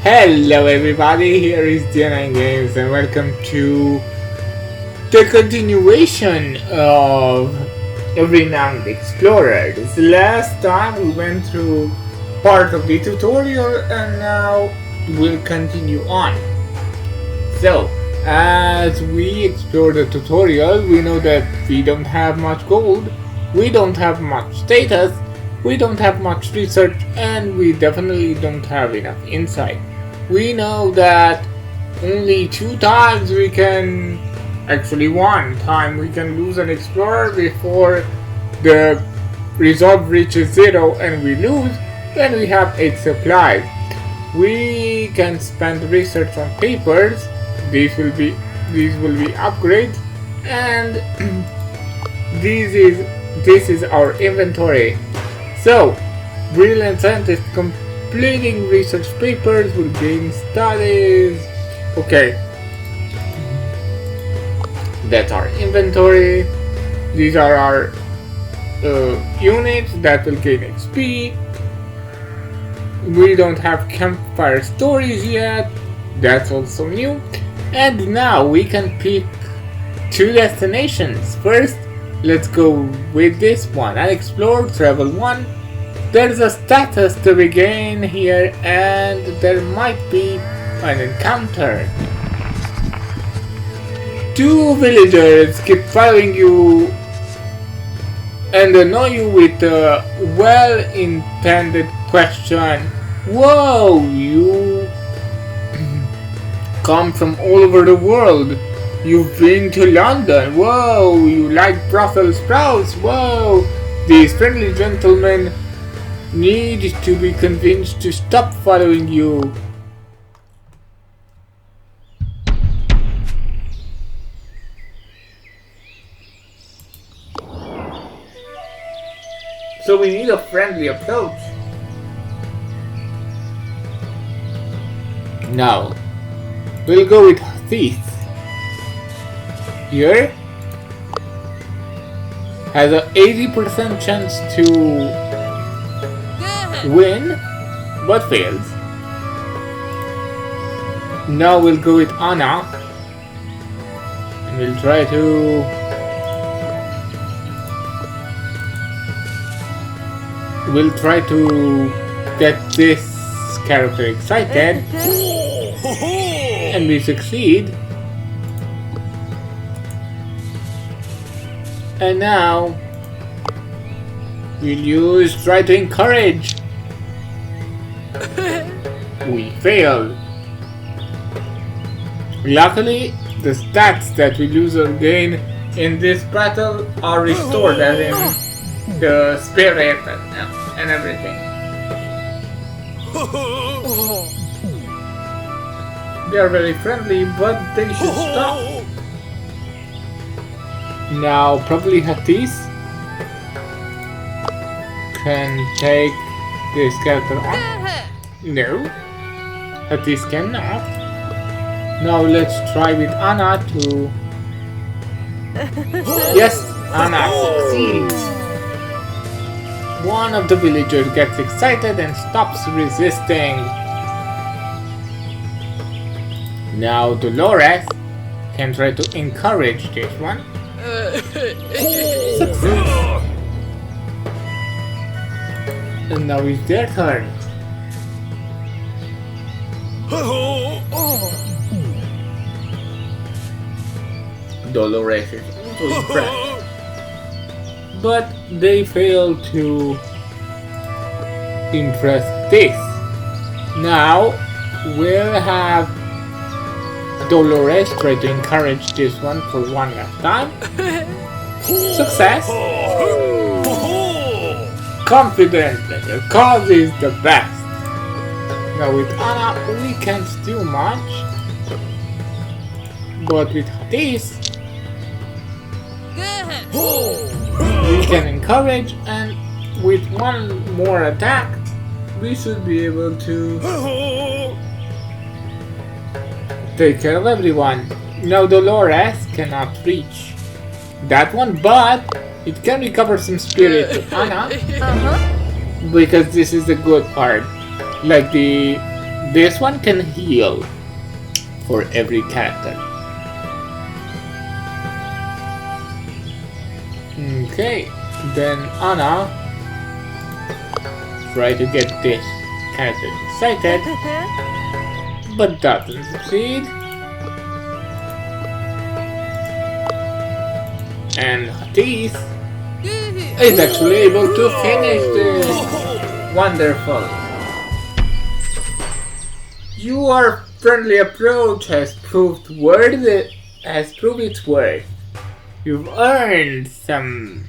Hello everybody, here is D9 Games and welcome to the continuation of Renowned Explorers. Last time we went through part of the tutorial and now we'll continue on. So, as we explore the tutorial, we know that we don't have much gold, we don't have much status, we don't have much research, and we definitely don't have enough insight. We know that only 2 times we can, actually 1 time we can lose an explorer before the resolve reaches 0 and we lose, then we have 8 supplies. We can spend research on papers, these will be upgrades, and this is our inventory. So, brilliant scientists completing research papers will gain studies. Okay, that's our inventory. These are our units that will gain XP. We don't have campfire stories yet. That's also new. And now we can pick 2 destinations. First, let's go with this one. Unexplored, travel 1. There's a status to regain here and there might be an encounter. 2 villagers keep following you and annoy you with a well-intended question. Whoa, you come from all over the world. You've been to London. Whoa, you like Brussels sprouts. Whoa, these friendly gentlemen need to be convinced to stop following you. So we need a friendly approach. Now, we'll go with Thief. Here has a 80% chance to win, but fails. Now we'll go with Anna and we'll try to get this character excited, and we succeed. And now we'll try to encourage. We failed. Luckily, the stats that we lose or gain in this battle are restored, as in the spirit and everything. They are very friendly, but they should stop. Now, probably Hatis can take this character on. No, Hatis cannot. Now let's try with Anna to... Yes, Anna succeeds. One of the villagers gets excited and stops resisting. Now Dolores can try to encourage this one. Success. And now it's their turn. Dolores is also impressed, but they fail to impress this. Now we'll have Dolores try to encourage this one for one last time. Success. Confident that the cause is the best. Now with Anna we can't do much, but with this we can encourage, and with one more attack we should be able to take care of everyone. Now Dolores cannot reach that one, but it can recover some spirit to Anna, because this is the good part. Like the This one can heal for every character. Okay, then Anna try to get this character excited, but doesn't succeed. And Hatis is actually able to finish this. Wonderful. Your friendly approach has proved its worth. You've earned some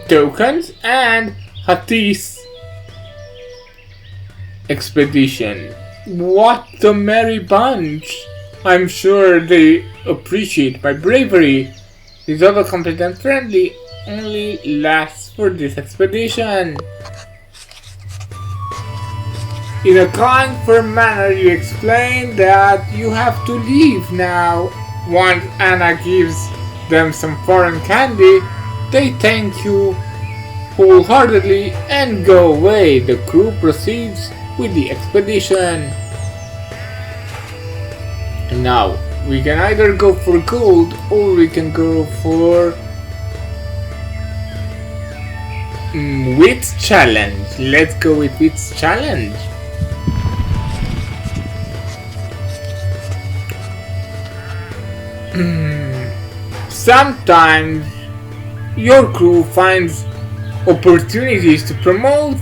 tokens and Hatis expedition. What a merry bunch! I'm sure they appreciate my bravery. This overconfident friendly only lasts for this expedition. In a kind, firm manner, you explain that you have to leave now. Once Anna gives them some foreign candy, they thank you wholeheartedly and go away. The crew proceeds with the expedition. Now, we can either go for gold or we can go for Wits Challenge. Let's go with Wits Challenge. Sometimes your crew finds opportunities to promote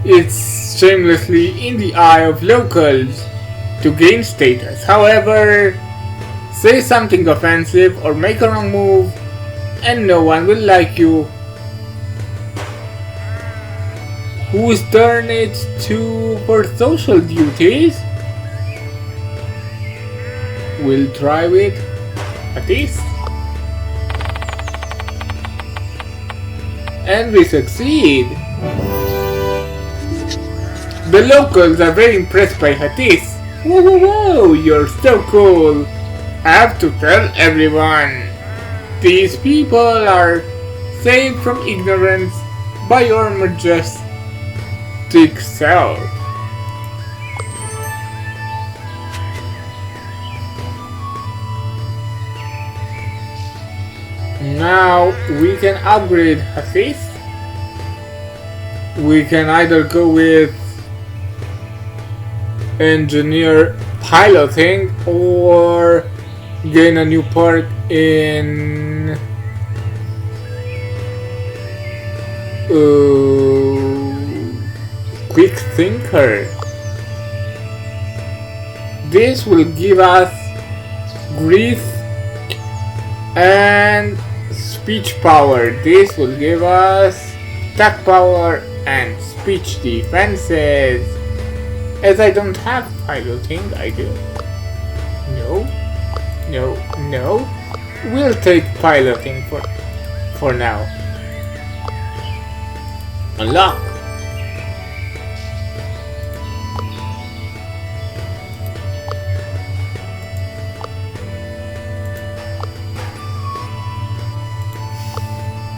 it shamelessly in the eye of locals to gain status. However, say something offensive or make a wrong move and no one will like you. Whose turn it's to for social duties? We'll try with Hatis. And we succeed. The locals are very impressed by Hatis. Whoa, whoa, whoa, you're so cool. I have to tell everyone. These people are saved from ignorance by your majestic self. Now we can upgrade Hatis. We can either go with engineer piloting or gain a new perk in quick thinker. This will give us grief and speech power. This will give us attack power and speech defenses. As I don't have piloting, I do. No. We'll take piloting for now. Unlock.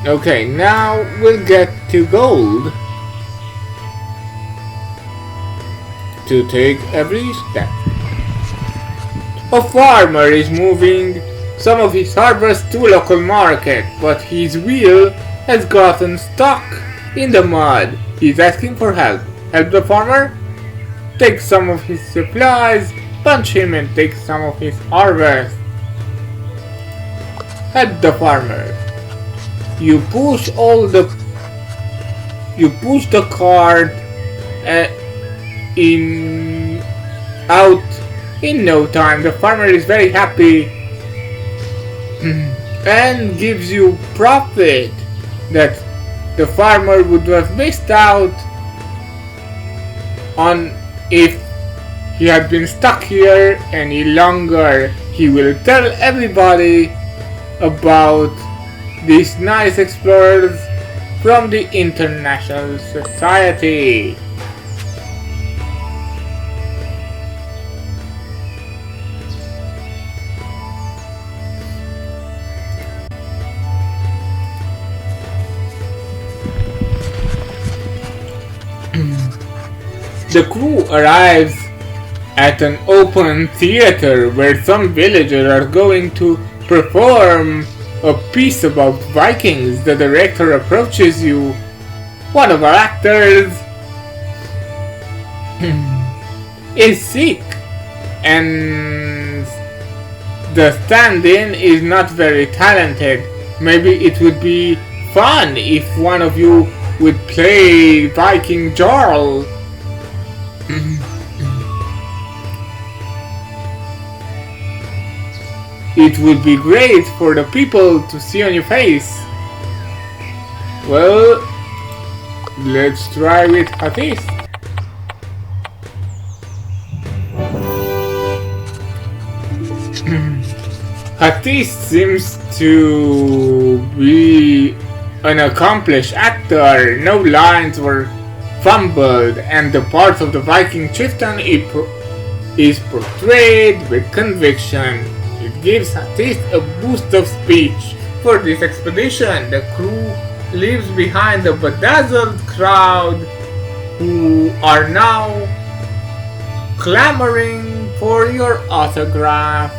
Okay, now we'll get to gold to take every step. A farmer is moving some of his harvest to a local market, but his wheel has gotten stuck in the mud. He's asking for help. Help the farmer? Take some of his supplies, punch him and take some of his harvest. Help the farmer. You push the cart out in no time. The farmer is very happy and gives you profit that the farmer would have missed out on if he had been stuck here any longer. He will tell everybody about these nice explorers from the International Society. The crew arrives at an open theater where some villagers are going to perform a piece about Vikings. The director approaches you. One of our actors is sick and the stand-in is not very talented. Maybe it would be fun if one of you would play Viking Jarl. It would be great for the people to see on your face. Well, let's try with Hatis. Hatis seems to be an accomplished actor. No lines were fumbled, and the part of the Viking chieftain is portrayed with conviction. It gives Hatis a boost of speech. For this expedition, the crew leaves behind a bedazzled crowd who are now clamoring for your autograph.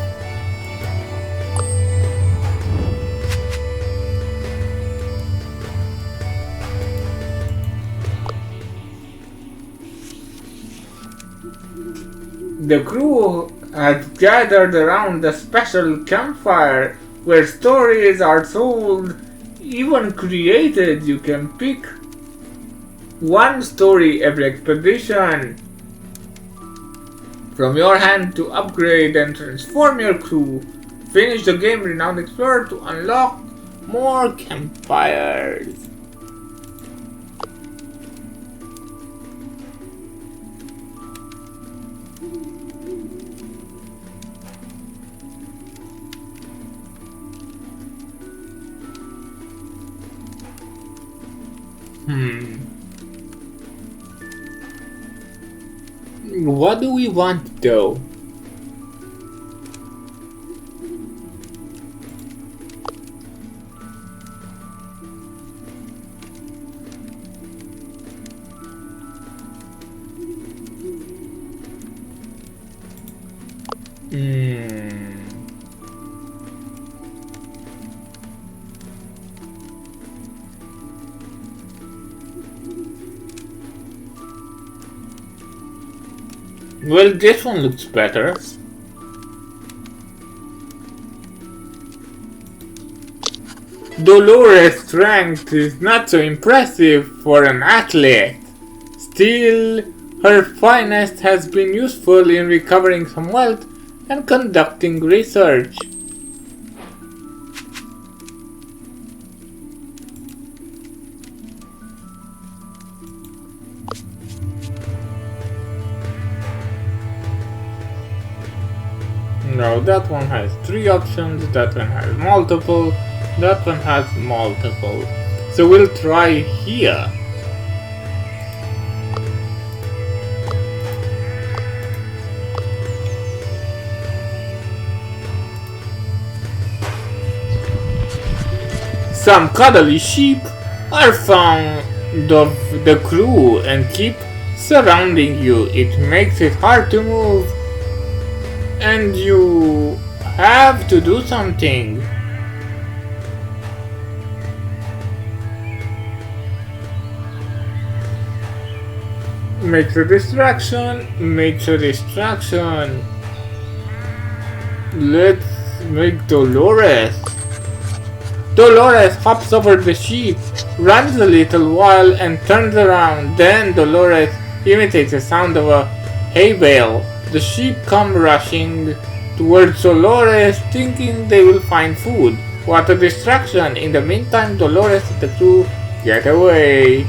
The crew has gathered around a special campfire where stories are told, even created. You can pick one story every expedition from your hand to upgrade and transform your crew. Finish the game Renowned Explorer to unlock more campfires. What do we want though? Well, this one looks better. Dolores' strength is not so impressive for an athlete. Still, her finest has been useful in recovering some wealth and conducting research. No, that one has 3 options, that one has multiple, that one has multiple. So we'll try here. Some cuddly sheep are fond of the crew and keep surrounding you. It makes it hard to move, and you have to do something. Make a distraction, make a distraction. Let's make Dolores. Dolores hops over the sheep, runs a little while and turns around. Then Dolores imitates the sound of a hay bale. The sheep come rushing towards Dolores, thinking they will find food. What a distraction! In the meantime, Dolores and the crew get away.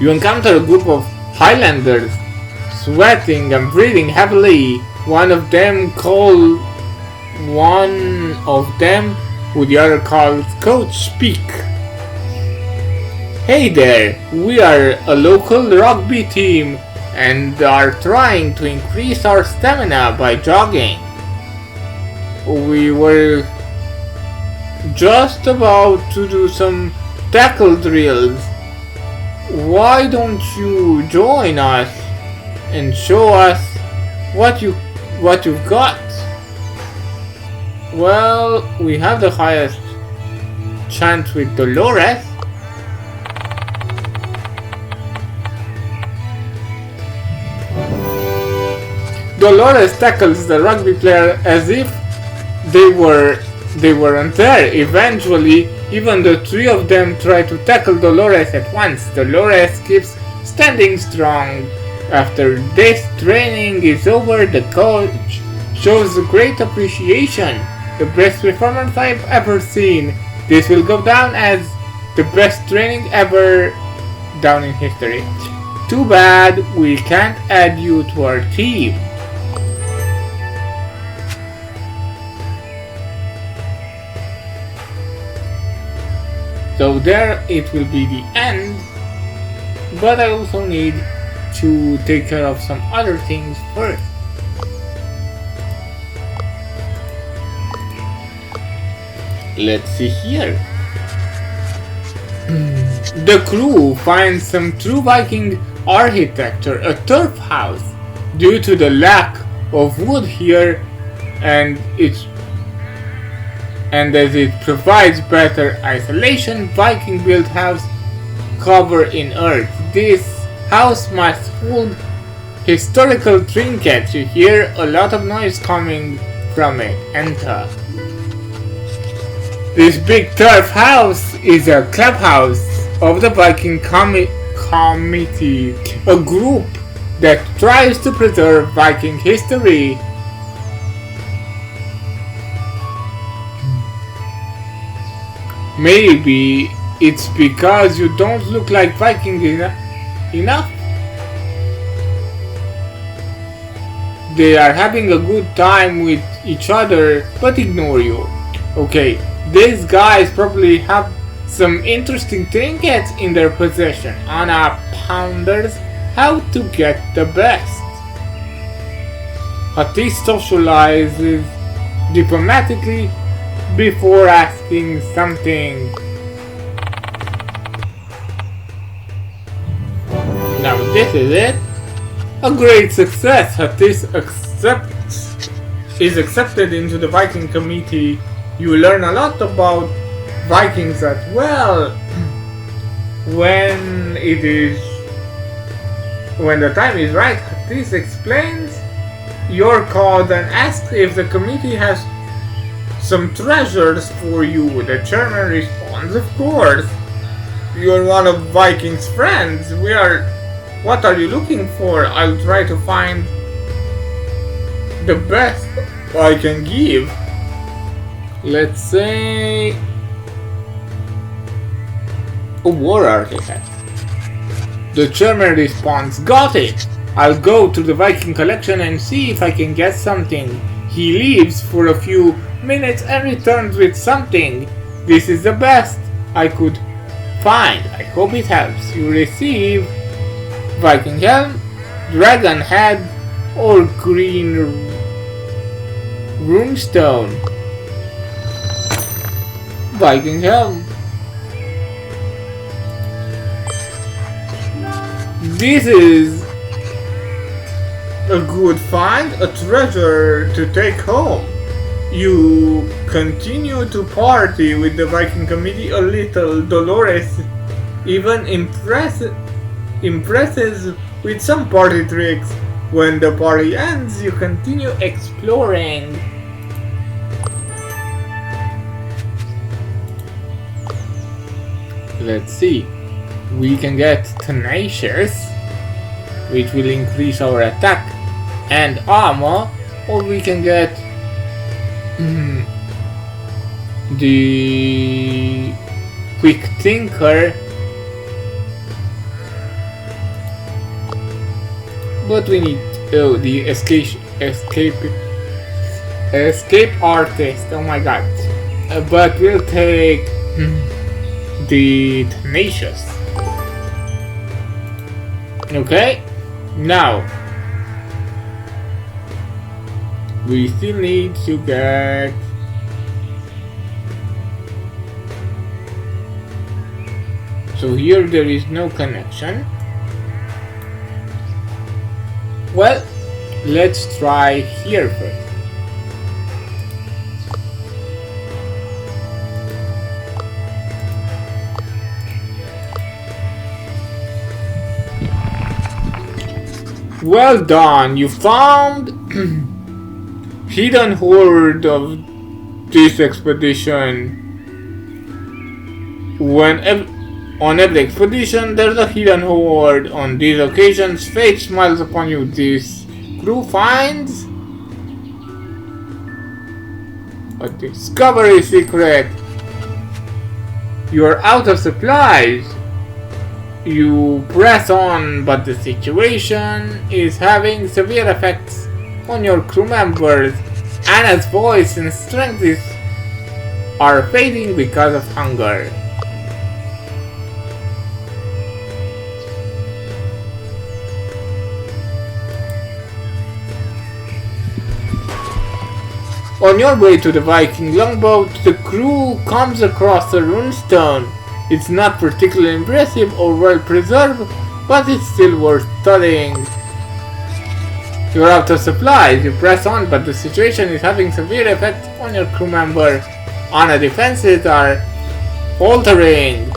You encounter a group of Highlanders, sweating and breathing heavily. One of them, who the other calls Coach, speak. Hey there, we are a local rugby team. and are trying to increase our stamina by jogging. We were just about to do some tackle drills. Why don't you join us and show us what you've got? Well, we have the highest chance with Dolores. Dolores tackles the rugby player as if they weren't there. Eventually, even the three of them try to tackle Dolores at once. Dolores keeps standing strong. After this training is over, the coach shows great appreciation. The best performance I've ever seen. This will go down as the best training ever down in history. Too bad we can't add you to our team. So there it will be the end, but I also need to take care of some other things first. Let's see here. The crew finds some true Viking architecture, a turf house. Due to the lack of wood here and as it provides better isolation, Viking built house covered in earth. This house must hold historical trinkets. You hear a lot of noise coming from it. Enter. This big turf house is a clubhouse of the Viking Committee, a group that tries to preserve Viking history. Maybe it's because you don't look like Viking enough. They are having a good time with each other but ignore you. Okay, these guys probably have some interesting trinkets in their possession. Anna ponders how to get the best. Hati socializes diplomatically before asking something. Now this is it. A great success. Hatis is accepted into the Viking committee. You learn a lot about Vikings as well. When the time is right, Hatis explains your cause and asks if the committee has some treasures for you. The chairman responds, of course. You're one of Viking's friends. What are you looking for? I'll try to find the best I can give. Let's say a war artifact. The chairman responds, got it. I'll go to the Viking collection and see if I can get something. He leaves for a few minutes and returns with something. This is the best I could find. I hope it helps. You receive Viking Helm, Dragon Head, or Green Runestone. Viking Helm. This is a good find, a treasure to take home. You continue to party with the Viking committee a little. Dolores even impresses with some party tricks. When the party ends, you continue exploring. Let's see. We can get Tenacious, which will increase our attack and armor, or we can get the Quick Thinker, but we need the escape artist. Oh my god! But we'll take the Tenacious. Okay, Now, we still need to get so here there is no connection. Well, let's try here first. Well done, you found hidden hoard of this expedition. On every expedition, there's a hidden hoard. On these occasions, fate smiles upon you. This crew finds a discovery secret. You're out of supplies. You press on, but the situation is having severe effects on your crew members. Anna's voice and strength are fading because of hunger. On your way to the Viking longboat, the crew comes across a runestone. It's not particularly impressive or well preserved, but it's still worth studying. You're out of supplies. You press on, but the situation is having severe effect on your crew member. Anna's defenses are faltering.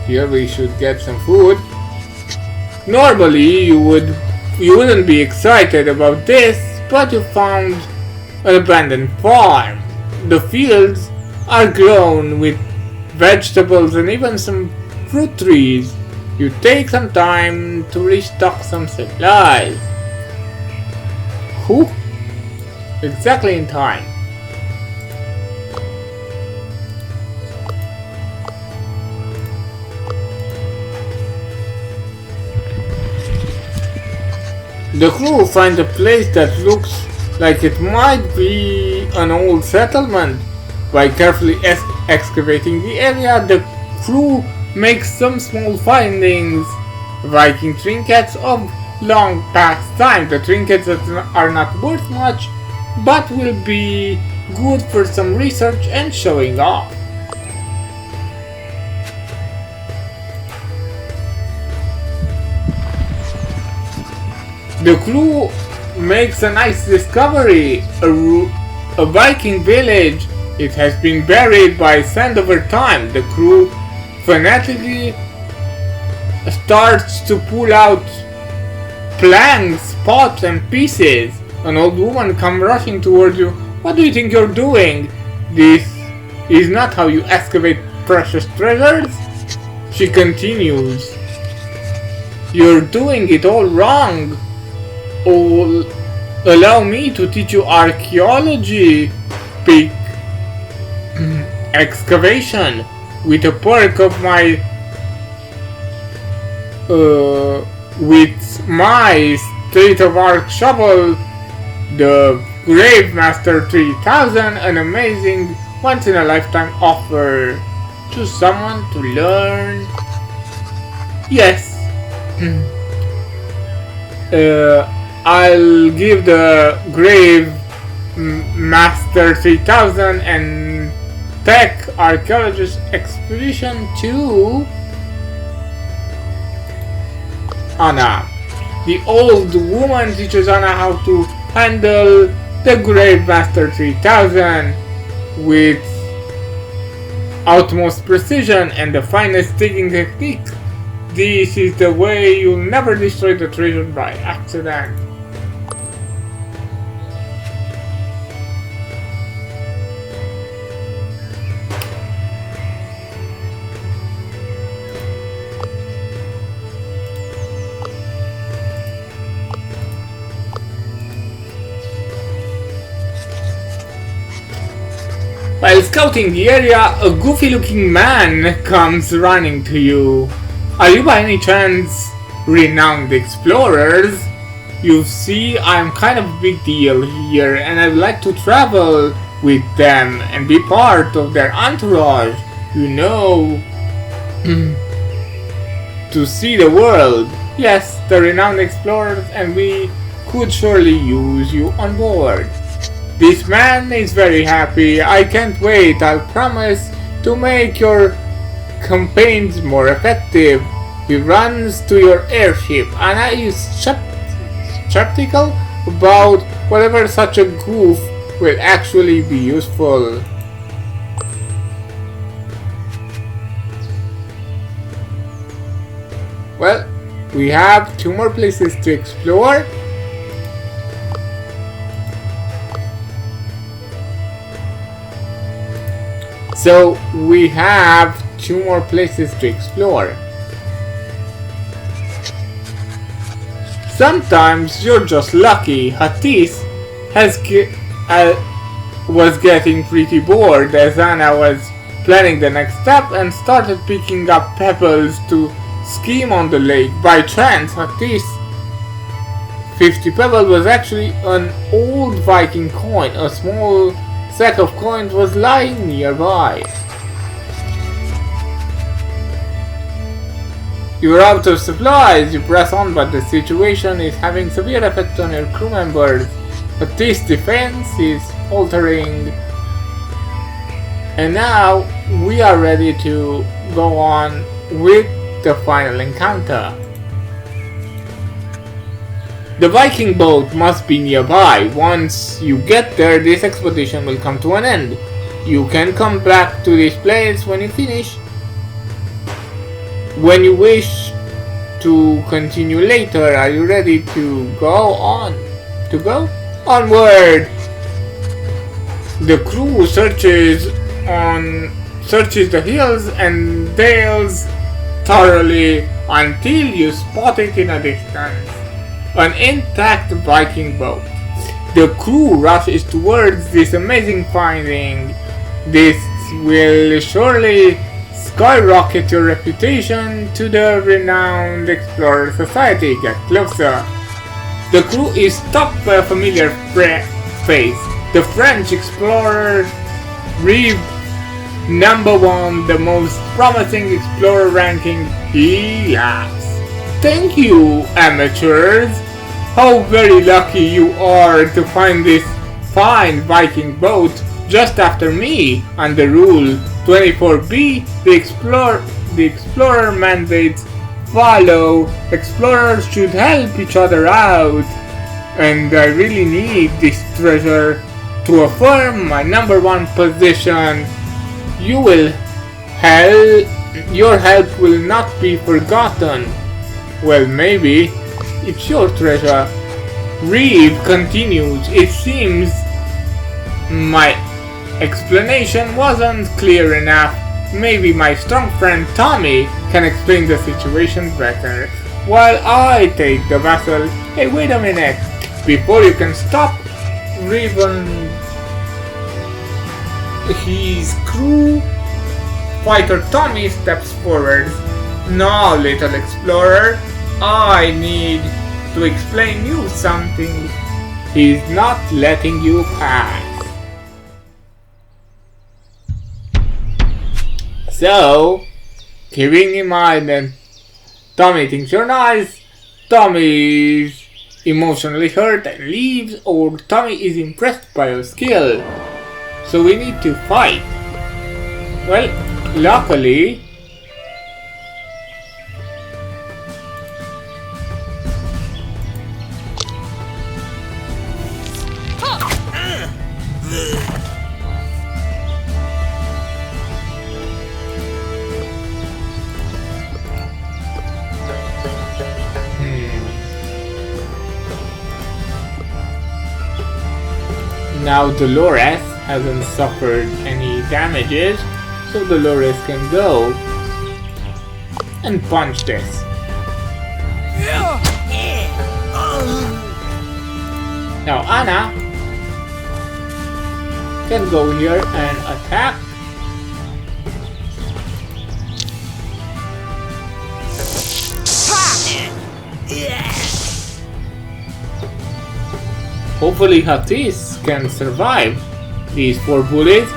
Here we should get some food. Normally you wouldn't be excited about this, but you found an abandoned farm. The fields are grown with vegetables and even some fruit trees. You take some time to restock some supplies. Whew, exactly in time. The crew find a place that looks like it might be an old settlement. By carefully excavating the area, the crew makes some small findings. Viking trinkets of long past time. The trinkets that are not worth much, but will be good for some research and showing off. The crew makes a nice discovery, a Viking village. It has been buried by sand over time. The crew fanatically starts to pull out planks, pots and pieces. An old woman comes rushing towards you. What do you think you're doing? This is not how you excavate precious treasures. She continues. You're doing it all wrong. Oh, allow me to teach you archaeology. Big excavation with a perk of my with my state-of-art shovel, the Gravemaster 3000, an amazing once-in-a-lifetime offer to someone to learn. Yes. I'll give the Grave Master 3000 and Tech Archaeologist Expedition to Anna. The old woman teaches Anna how to handle the Grave Master 3000 with utmost precision and the finest digging technique. This is the way you'll never destroy the treasure by accident. While scouting the area, a goofy-looking man comes running to you. Are you by any chance renowned explorers? You see, I'm kind of a big deal here, and I'd like to travel with them and be part of their entourage, you know, to see the world. Yes, the renowned explorers, and we could surely use you on board. This man is very happy. I can't wait. I'll promise to make your campaigns more effective. He runs to your airship. Anna is skeptical about whether such a goof will actually be useful. Well, we have 2 more places to explore. So we have 2 more places to explore. Sometimes you're just lucky. Hatis was getting pretty bored as Anna was planning the next step and started picking up pebbles to scheme on the lake. By chance, Hatis' 50 pebble was actually an old Viking coin. A small sack of coins was lying nearby. You're out of supplies. You press on, but the situation is having severe effect on your crew members. But this defense is altering. And now we are ready to go on with the final encounter. The Viking boat must be nearby. Once you get there, this expedition will come to an end. You can come back to this place when you finish. When you wish to continue later, are you ready to go on? To go? Onward! The crew searches the hills and dales thoroughly until you spot it in a distance. An intact Viking boat. The crew rushes towards this amazing finding. This will surely skyrocket your reputation to the renowned Explorer Society. Get closer. The crew is stopped by a familiar face. The French explorer Riv #1, the most promising explorer ranking. He laughs. Thank you, amateurs. How very lucky you are to find this fine Viking boat just after me. Under Rule 24B, the explorer mandates follow. Explorers should help each other out. And I really need this treasure to affirm my #1 position. Your help will not be forgotten. Well, maybe. It's your treasure. Reeve continues. It seems my explanation wasn't clear enough. Maybe my strong friend Tommy can explain the situation better. While I take the vessel. Hey, wait a minute. Before you can stop, his crew fighter Tommy steps forward. Now, little explorer, I need to explain you something. He's not letting you pass. So, keeping in mind that Tommy thinks you're nice, Tommy is emotionally hurt and leaves, or Tommy is impressed by your skill. So we need to fight. Well, luckily, now Dolores hasn't suffered any damages, so Dolores can go and punch this. Now Anna can go here and attack. Hopefully Hatis can survive. These 4 bullets.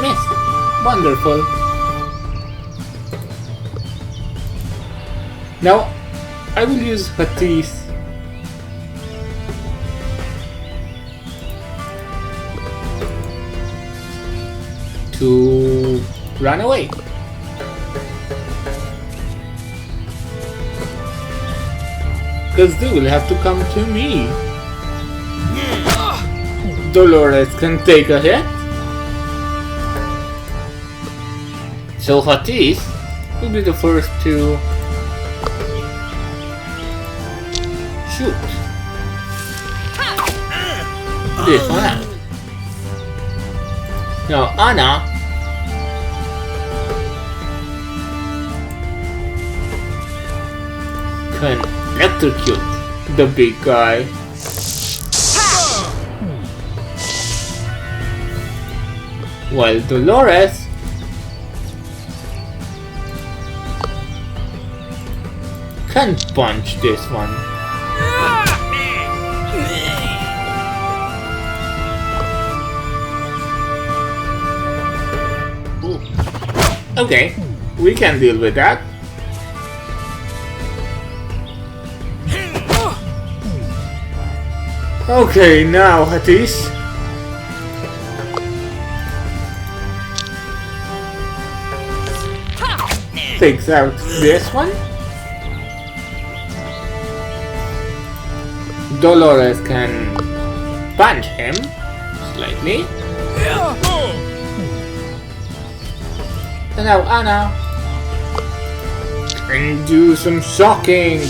Miss. Wonderful. Now, I will use Hatis to run away. Because they will have to come to me. Dolores can take a hit. So Hatis will be the first to shoot this one out. Now Anna can electrocute the big guy. While Dolores can punch this one. Ooh. Okay, we can deal with that. Okay, now Hatis. Takes out this one. Dolores can punch him slightly. And now Anna can do some shocking.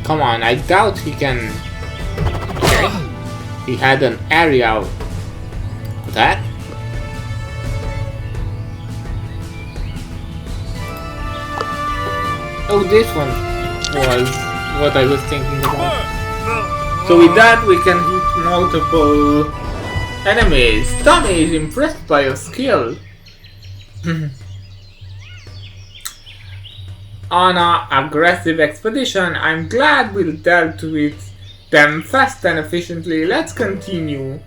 Come on, I doubt he can. Okay. He had an area for that. Oh, this one was what I was thinking about. So with that we can hit multiple enemies. Tommy is impressed by your skill. On our aggressive expedition, I'm glad we dealt with them fast and efficiently. Let's continue.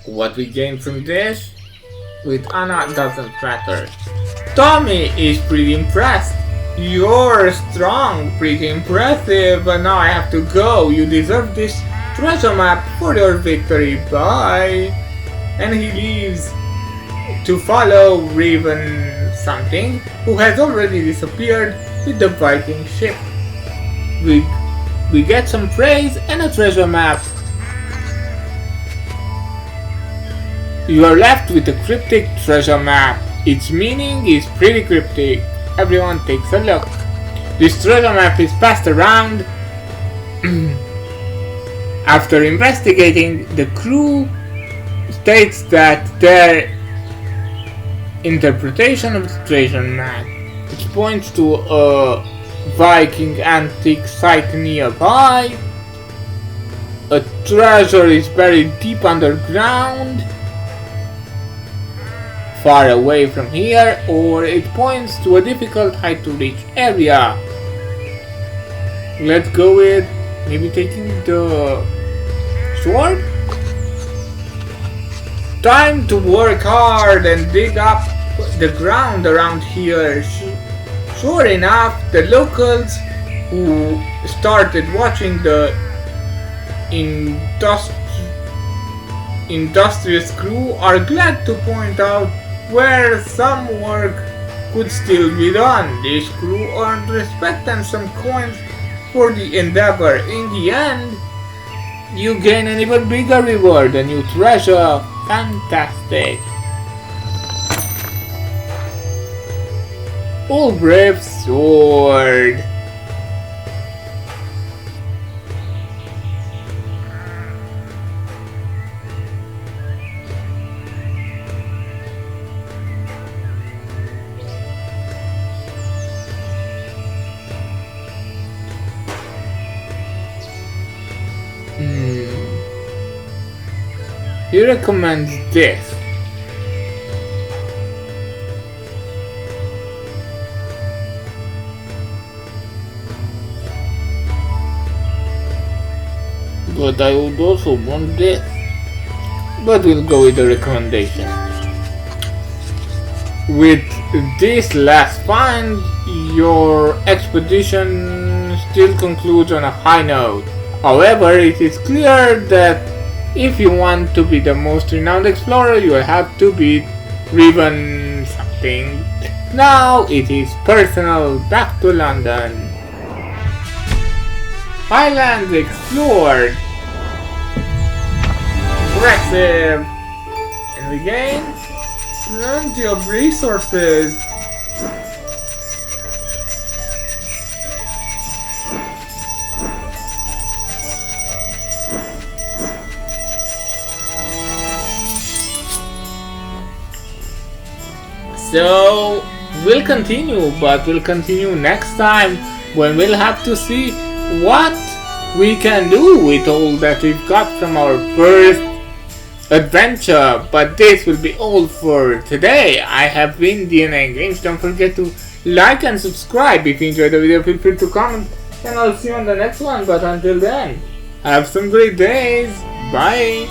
What we gain from this with Anna doesn't matter. Tommy is pretty impressed. You're strong, pretty impressive, but now I have to go. You deserve this treasure map for your victory. Bye. And he leaves to follow Raven something, who has already disappeared with the Viking ship. We get some praise and a treasure map. You are left with a cryptic treasure map. Its meaning is pretty cryptic. Everyone takes a look. This treasure map is passed around. After investigating, the crew states that their interpretation of the treasure map, which points to a Viking antique site nearby. A treasure is buried deep underground, far away from here, or it points to a difficult height to reach area. Let's go with maybe taking the sword? Time to work hard and dig up the ground around here. Sure enough, the locals who started watching the industrious crew are glad to point out where some work could still be done. This crew earned respect and some coins for the endeavor. In the end, you gain an even bigger reward, a new treasure. Fantastic. Ulfberht Sword. he recommends this. But I would also want this. But we'll go with the recommendation. With this last find, your expedition still concludes on a high note. However, it is clear that if you want to be the most renowned explorer, you will have to beat Riven something. Now it is personal. Back to London. Highlands explored. Impressive. And we gain plenty of resources. So we'll continue, but we'll continue next time when we'll have to see what we can do with all that we've got from our first adventure. But this will be all for today. I have been DNA Games. Don't forget to like and subscribe. If you enjoyed the video, feel free to comment, and I'll see you on the next one. But until then, have some great days. Bye.